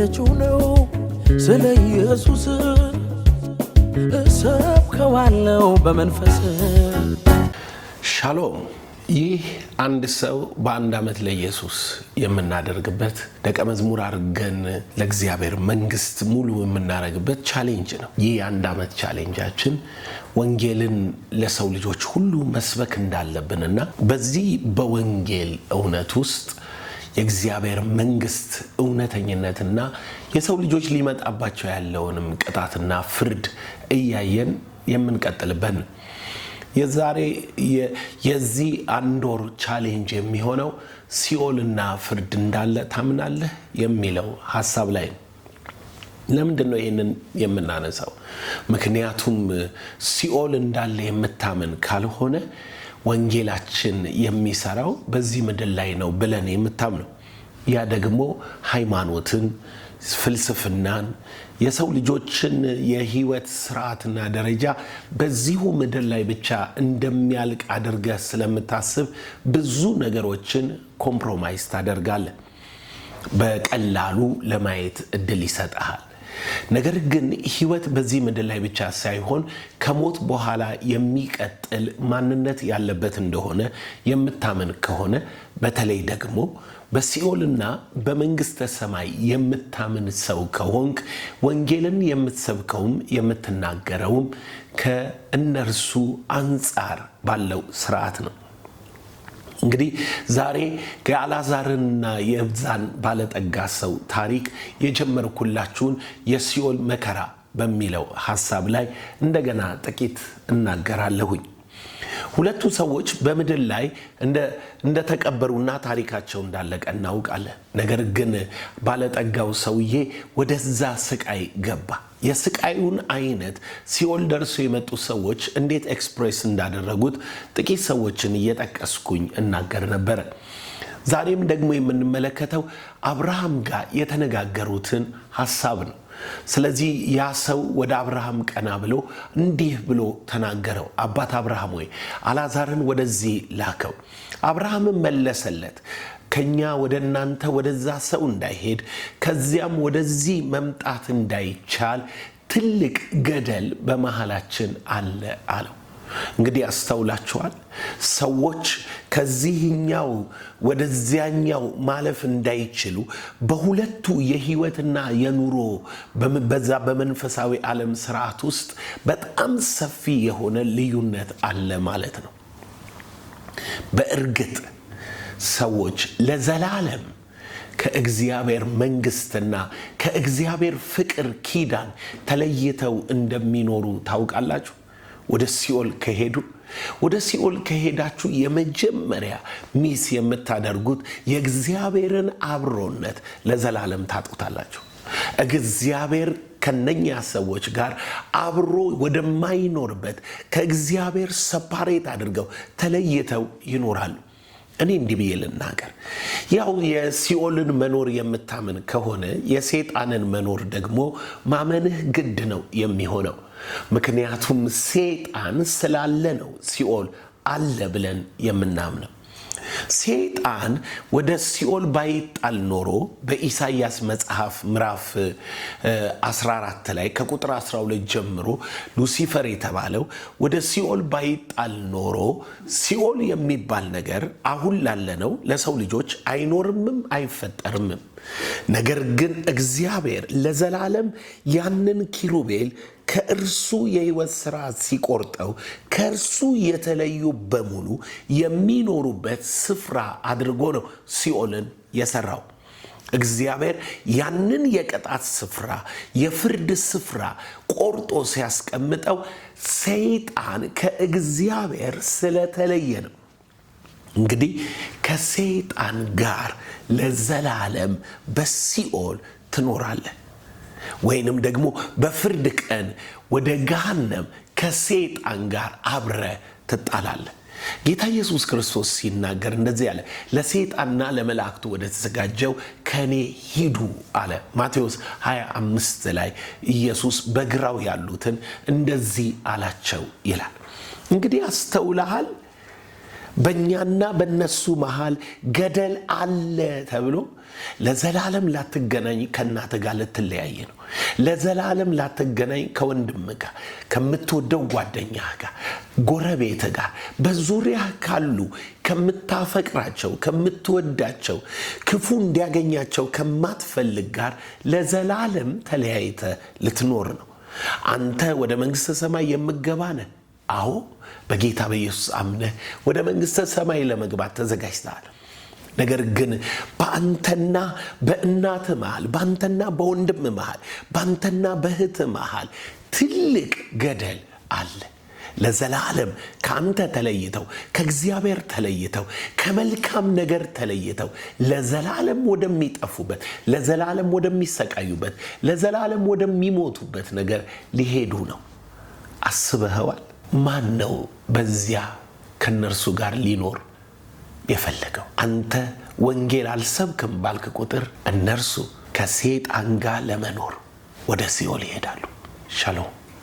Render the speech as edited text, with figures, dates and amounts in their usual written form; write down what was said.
ያለችው ነው ስለ ኢየሱስ እሰብከዋለሁ በመንፈስ። ሻሎም። ይህ አንድ ሰው በአንድ ዓመት ለኢየሱስ የምናደርግበት ደቀ መዝሙር አድርገን ለእግዚአብሔር መንግስት ሙሉ የምናደርግበት ቻሌንጅ ነው። ይህ አንድ ዓመት ቻሌንጃችን ወንጌልን ለሰው ልጆች ሁሉ መስበክ እንዳለብንና በዚህ በወንጌል እውነት ውስጥ የእግዚአብሔር መንግስት እውነተኝነትና የሰው ልጆች ሊመጣባቸው ያለውንም ቅጣትና ፍርድ እያየን የምንቀጥልበት ነው። የዛሬ የዚህ አንድ ወር ቻሌንጅ የሚሆነው ሲኦልና ፍርድ እንዳለ ታምናለህ የሚለው ሐሳብ ላይ ነው። ለምንድን ነው ይሄንን የምናነሳው? ምክንያቱም ሲኦል እንዳለ የምታምን ካልሆነ ወንጌላችን የሚሰራው በዚህ ምድር ላይ ነው ብለን የምታምነው፣ ያ ደግሞ ሃይማኖትን፣ ፍልስፍናን፣ የሰው ልጆችን የህይወት ስርዓትና ደረጃ በዚሁ ምድር ላይ ብቻ እንደሚያልቅ አድርገህ ስለምታስብ ብዙ ነገሮችን ኮምፕሮማይዝ ታደርጋለህ። በቀላሉ ለማየት እድል ይሰጣል። ነገር ግን ህይወት በዚህ ምድር ላይ ብቻ ሳይሆን ከሞት በኋላ የሚቀጥል ማንነት ያለበት እንደሆነ የምታምን ከሆነ፣ በተለይ ደግሞ በሲኦልና በመንግስተ ሰማይ የምታምን ሰው ከሆንክ ወንጌልን የምትሰብከውም የምትናገረውም ከእነርሱ አንጻር ባለው ስርዓት ነው። እንግዲህ ዛሬ የአልዓዛርና የብዛን ባለጠጋ ሰው ታሪክ የጀመርኩላችሁን የሲኦል መከራ በሚለው ሐሳብ ላይ እንደገና ጥቂት እናገራለሁኝ። ሁለቱ ሰዎች በምድር ላይ እንደተቀበሩና ታሪካቸው እንዳለቀ እናውቃለን። ነገር ግን ባለጠጋው ሰውዬ ወደዛ ስቃይ ገባ። የስቃዩን አይነት ሲኦል ደርሶ የመጡ ሰዎች እንዴት ኤክስፕሬስ እንዳደረጉት ጥቂት ሰዎችን እየጠቀስኩኝ እናገር ነበረ። ዛሬም ደግሞ የምንመለከተው አብርሃም ጋር የተነጋገሩትን ሐሳብ ነው። ስለዚህ ያ ሰው ወደ አብርሃም ቀና ብሎ እንዲህ ብሎ ተናገረው፣ አባት አብርሃም ሆይ አልዓዛርን ወደዚህ ላከው። አብርሃምም መለሰለት፣ ከኛ ወደ እናንተ ወደዛ ሰው እንዳይሄድ ከዚያም ወደዚህ መምጣት እንዳይቻል ትልቅ ገደል በመሃላችን አለ አለው። እንግዲህ አስተውላችኋል። ሰዎች ከዚህኛው ወደዚያኛው ማለፍ እንዳይችሉ በሁለቱ የህይወትና የኑሮ በዛ በመንፈሳዊ ዓለም ስርዓት ውስጥ በጣም ሰፊ የሆነ ልዩነት አለ ማለት ነው። በእርግጥ ሰዎች ለዘላለም ከእግዚአብሔር መንግስትና ከእግዚአብሔር ፍቅር ኪዳን ተለይተው እንደሚኖሩ ታውቃላችሁ። ወደ ሲኦል ከሄዳችሁ የመጀመሪያ ሚስ የምታደርጉት የእግዚአብሔርን አብሮነት ለዘላለም ታጡታላችሁ። እግዚአብሔር ከነኛ ሰዎች ጋር አብሮ ወደማይኖርበት ከእግዚአብሔር ሰፓሬት አድርገው ተለይተው ይኖራሉ። እኔ እንዲህ ብዬ ልናገር፣ ያው የሲኦልን መኖር የምታምን ከሆነ የሰይጣንን መኖር ደግሞ ማመንህ ግድ ነው የሚሆነው። ምክንያቱም ሰይጣን ስላለ ነው ሲኦል አለ ብለን የምናምነው። ሰይጣን ወደ ሲኦል ባይጣል ኖሮ በኢሳይያስ መጽሐፍ ምዕራፍ 14 ላይ ከቁጥር 12 ጀምሮ ሉሲፈር የተባለው ወደ ሲኦል ባይጣል ኖሮ ሲኦል የሚባል ነገር አሁን ላለነው ለሰው ልጆች አይኖርምም አይፈጠርምም። ነገር ግን እግዚአብሔር ለዘላለም ያንን ኪሩቤል ከእርሱ የሕይወት ስርዓት ሲቆርጠው ከእርሱ የተለዩ በሙሉ የሚኖሩበት ስፍራ አድርጎ ነው ሲኦልን የሰራው። እግዚአብሔር ያንን የቅጣት ስፍራ የፍርድ ስፍራ ቆርጦ ሲያስቀምጠው ሰይጣን ከእግዚአብሔር ስለተለየ ነው። እንግዲህ ከሰይጣን ጋር ለዘላለም በሲኦል ትኖራለህ፣ ወይንም ደግሞ በፍርድ ቀን ወደ ገሃነም ከሰይጣን ጋር አብረ ትጣላለህ። ጌታ ኢየሱስ ክርስቶስ ሲናገር እንደዚህ አለ፣ ለሰይጣንና ለመላእክቱ ወደ ተዘጋጀው ከኔ ሂዱ አለ። ማቴዎስ 25 ላይ ኢየሱስ በግራው ያሉትን እንደዚህ አላቸው ይላል። እንግዲህ አስተውለሃል፣ በእኛና በነሱ መሃል ገደል አለ ተብሎ ለዘላለም ላትገናኝ ከእናት ጋር ልትለያይ ነው። ለዘላለም ላትገናኝ ከወንድም ጋር፣ ከምትወደው ጓደኛ ጋር፣ ጎረቤት ጋር፣ በዙሪያ ካሉ ከምታፈቅራቸው፣ ከምትወዳቸው፣ ክፉ እንዲያገኛቸው ከማትፈልግ ጋር ለዘላለም ተለያይተ ልትኖር ነው። አንተ ወደ መንግሥተ ሰማይ የምትገባ ነህ። አዎ በጌታ በኢየሱስ አምነህ ወደ መንግሥተ ሰማይ ለመግባት ተዘጋጅተሃል። ነገር ግን በአንተና በእናት መሃል፣ በአንተና በወንድም መሃል፣ በአንተና በእህት መሃል ትልቅ ገደል አለ። ለዘላለም ከአንተ ተለይተው፣ ከእግዚአብሔር ተለይተው፣ ከመልካም ነገር ተለይተው ለዘላለም ወደሚጠፉበት፣ ለዘላለም ወደሚሰቃዩበት፣ ለዘላለም ወደሚሞቱበት ነገር ሊሄዱ ነው። አስበኸዋል? ማን ነው በዚያ ከነርሱ ጋር ሊኖር የፈለገው? አንተ ወንጌል አልሰብክም ባልክ ቁጥር እነርሱ ከሰይጣን ጋር ለመኖር ወደ ሲኦል ይሄዳሉ። ሻሎም